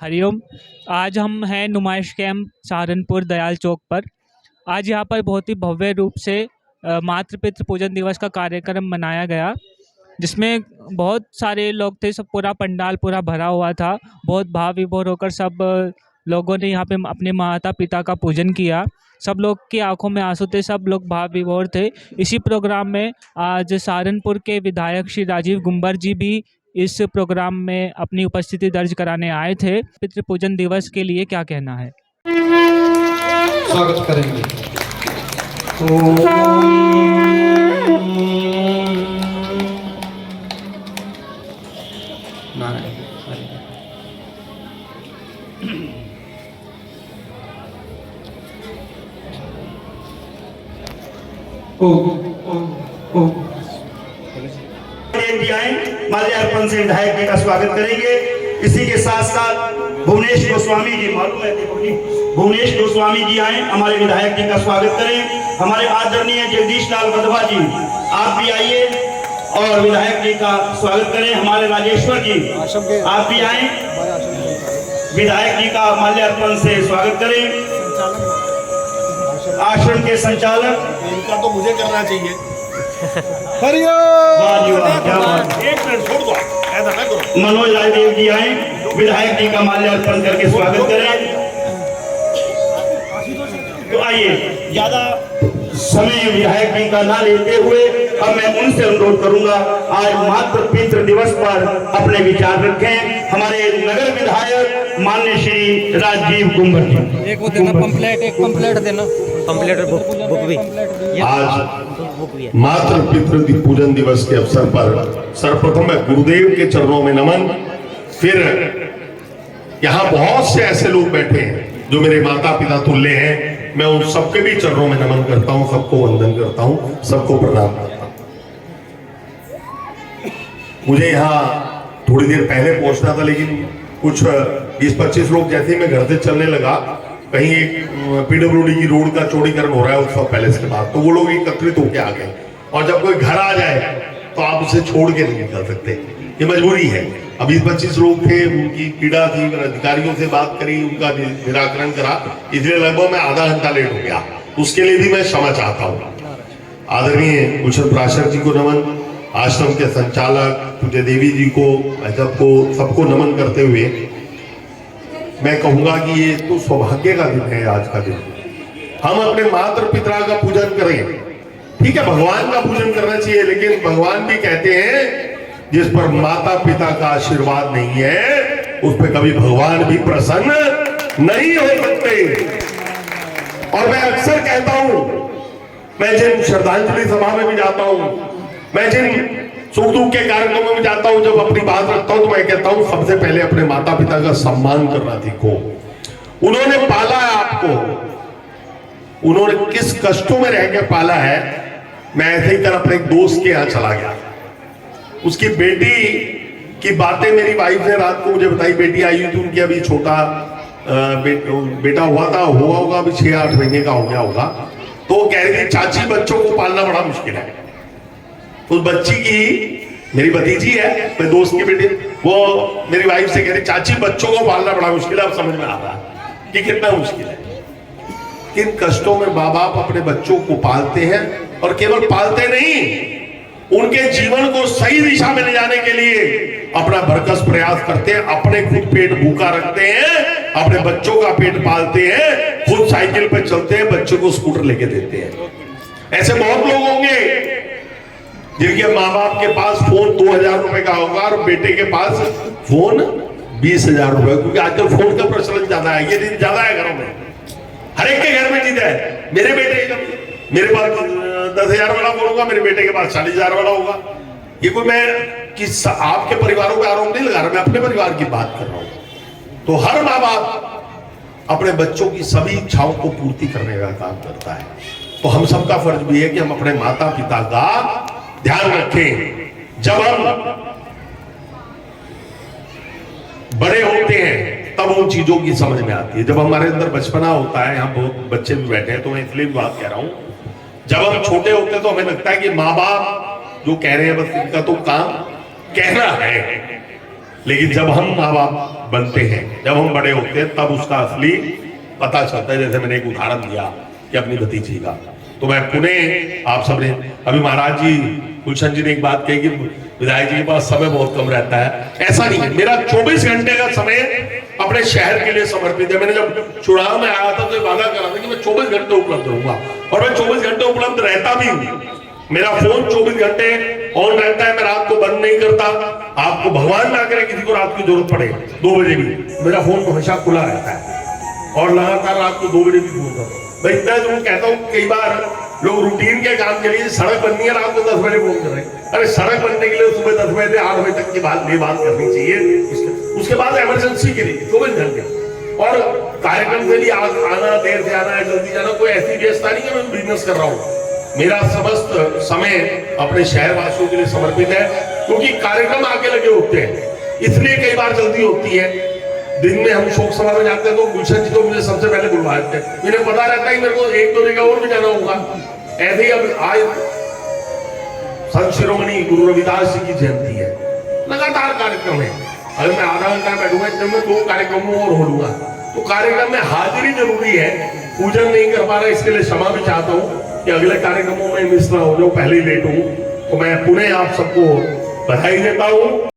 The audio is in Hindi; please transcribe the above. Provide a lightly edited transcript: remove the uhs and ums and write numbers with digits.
हरिओम। आज हम हैं नुमाइश कैंप सहारनपुर दयाल चौक पर। आज यहाँ पर बहुत ही भव्य रूप से मातृ पितृ पूजन दिवस का कार्यक्रम मनाया गया, जिसमें बहुत सारे लोग थे। सब पूरा पंडाल पूरा भरा हुआ था। बहुत भाव विभोर होकर सब लोगों ने यहाँ पे अपने माता पिता का पूजन किया। सब लोग की आंखों में आंसू थे, सब लोग भाव विभोर थे। इसी प्रोग्राम में आज सहारनपुर के विधायक श्री राजीव गुम्बर जी भी इस प्रोग्राम में अपनी उपस्थिति दर्ज कराने आए थे। पितृ पूजन दिवस के लिए क्या कहना है? स्वागत करेंगे। माल्यार्पण से विधायक जी का स्वागत करेंगे। इसी के साथ साथ भुवनेश गोस्वामी जी, मालूम है भुवनेश गोस्वामी जी आए, हमारे विधायक जी का स्वागत करें। हमारे आदरणीय जगदीश लाल वधवा जी, आप भी आइए और विधायक जी का स्वागत करें। हमारे राजेश्वर जी, आप भी आए, विधायक जी का माल्यार्पण से स्वागत करें। आश्रम के संचालक, इनका तो मुझे करना चाहिए। मनोज राजदेव जी आए, विधायक जी का माल्यार्पण करके स्वागत करें। तो आइए, ज्यादा समय विधायक जी का ना लेते हुए अब मैं उनसे अनुरोध करूंगा, आज मातृ पितृ दिवस पर अपने विचार रखें। हमारे नगर विधायक माननीय श्री राजीव गुम्बर जी। एक वो देना पंपलेट, एक पंपलेट देना, पंपलेट और बुक भी। आज मातृ पितृ पूजन दिवस के अवसर पर सर्वप्रथम मैं गुरुदेव के चरणों में नमन। फिर यहाँ बहुत से ऐसे लोग बैठे हैं जो मेरे माता पिता तुल्य हैं, मैं उन सबके भी चरणों में नमन करता हूँ, सबको वंदन करता हूँ, सबको प्रणाम करता हूँ। मुझे यहाँ थोड़ी देर पहले पहुंचना था, लेकिन कुछ 20-25 लोग जैसे ही मैं घर से चलने लगा, कहीं एक पीडब्ल्यूडी की रोड का चौड़ीकरण हो रहा है उत्सव पैलेस के बाद, तो वो लोग एकत्रित होकर आ गए। और जब कोई घर आ जाए तो आप उसे छोड़ के नहीं निकल सकते, ये मजबूरी है। अब 20-25 लोग थे, उनकी पीड़ा थी, अधिकारियों से बात करी, उनका निराकरण करा, इसलिए लगभग मैं आधा घंटा लेट हो गया। उसके लिए भी मैं क्षमा चाहता हूँ। आदरणीय कुशल प्राशर जी को नमन, आश्रम के संचालक पूज्य देवी जी को, सबको सबको नमन करते हुए मैं कहूंगा कि ये तो सौभाग्य का दिन है। आज का दिन हम अपने मातृ पिता का पूजन करें। ठीक है, भगवान का पूजन करना चाहिए, लेकिन भगवान भी कहते हैं जिस पर माता पिता का आशीर्वाद नहीं है उस पर कभी भगवान भी प्रसन्न नहीं हो सकते। और मैं अक्सर कहता हूं, मैं जिन श्रद्धांजलि सभा में भी जाता हूं, मैं जिन सुख दुख के कार्यक्रमों में जाता हूं, जब अपनी बात रखता हूं तो मैं कहता हूं सबसे पहले अपने माता पिता का सम्मान करना सीखो। उन्होंने पाला है आपको, उन्होंने किस कष्टों में रह के पाला है। मैं ऐसे ही कर अपने एक दोस्त के यहाँ चला गया, उसकी बेटी की बातें मेरी वाइफ ने रात को मुझे बताई। बेटी आई हुई थी उनकी, अभी छोटा बेटा हुआ था, हुआ होगा अभी 6-8 महीने का हो गया होगा। तो वो कह रही थी चाची बच्चों को पालना बड़ा मुश्किल है। उस बच्ची की, मेरी भतीजी है, मेरे दोस्त की बेटी, वो मेरी वाइफ से कह रही चाची बच्चों को पालना बड़ा मुश्किल है। अब समझ में आ रहा है कि कितना मुश्किल है। किन कष्टों में माँ बाप अपने बच्चों को पालते हैं, और केवल पालते नहीं, उनके जीवन को सही दिशा में ले जाने के लिए अपना भरकस प्रयास करते हैं। अपने खुद पेट भूखा रखते हैं, अपने बच्चों का पेट पालते हैं, खुद साइकिल पर चलते हैं, बच्चों को स्कूटर लेके देते हैं। ऐसे बहुत लोग होंगे जिनके माँ बाप के पास फोन 2000 रुपए का होगा और बेटे के पास फोन 20,000 रुपए, क्योंकि आजकल फोन का प्रचलन ज्यादा है, ये दिन ज्यादा है घरों में, हर एक के घर में चीज है। मेरे बेटे मेरे पास 10,000 वाला फोन होगा, मेरे बेटे के पास 40,000 वाला होगा। ये कोई मैं आपके परिवारों का आरोप नहीं लगा रहा, मैं अपने परिवार की बात कर रहा हूं। तो हर माँ बाप अपने बच्चों की सभी इच्छाओं को पूर्ति करने का काम करता है। तो हम सबका फर्ज भी है कि हम अपने माता पिता का ध्यान रखें। जब हम बड़े होते हैं तब उन चीजों की समझ में आती है। जब हमारे अंदर बचपना होता है, हम बहुत बच्चे भी बैठे हैं तो मैं इसलिए बात कह रहा हूं, जब हम छोटे होते हैं तो हमें लगता है कि माँ बाप जो कह रहे हैं बस इनका तो काम कहना है। लेकिन जब हम माँ बाप बनते हैं, जब हम बड़े होते हैं, तब उसका असली पता चलता है। जैसे मैंने एक उदाहरण दिया कि अपनी भतीजी का, तो मैं पुणे, आप सबने अभी महाराज जी गुलशन जी ने एक बात कही कि विधायक जी के पास समय बहुत कम रहता है। ऐसा नहीं है, मेरा 24 घंटे का समय अपने शहर के लिए समर्पित है। मैंने जब चुनाव में आया था तो वादा करा था कि मैं 24 घंटे उपलब्ध रहूंगा, और मैं 24 घंटे उपलब्ध रहता भी हूँ। मेरा फोन 24 घंटे ऑन रहता है, मैं रात को बंद नहीं करता। आपको भगवान ना करे किसी को रात की जरूरत पड़े 2 बजे भी, मेरा फोन हमेशा खुला रहता है और लगातार रात को 2 बजे भी फोन करता हूँ। मैं इतना जरूर कहता हूँ, कई बार लोग रूटीन के काम के लिए सड़क बननी है रात को 10 बजे फोन कर रहे हैं। अरे सड़क बनने के लिए सुबह 10 बजे से 8 बजे तक की बात करनी चाहिए। उसके बाद इमरजेंसी के लिए 24 घंटे, और कार्यक्रम के लिए आना, देर से आना, जल्दी जाना, कोई ऐसी व्यवस्था नहीं है मैं बिजनेस कर रहा हूँ। मेरा समस्त समय अपने शहर वासियों के लिए समर्पित है, क्योंकि कार्यक्रम आगे लगे होते हैं, इसलिए कई बार जल्दी होती है। दिन में हम शोक सभा में जाते हैं तो गुलशन जी तो मुझे सबसे पहले बुलवाए थे, मुझे पता रहता है कि मेरे को 1-2 जगह और भी जाना होगा। ऐसे ही अब आज संत शिरोमणि गुरु रविदास जी की जयंती है, लगातार कार्यक्रम है। अगर मैं आधा घंटा बैठूंगा, इतने में 2 कार्यक्रमों और होगा, तो कार्यक्रम में हाजिरी जरूरी है। पूजन नहीं कर पा रहा, इसके लिए क्षमा भी चाहता हूँ कि अगले कार्यक्रमों में मिस ना हो जाऊं, पहले ही लेट हूं। तो मैं पुनः आप सबको बधाई देता हूं।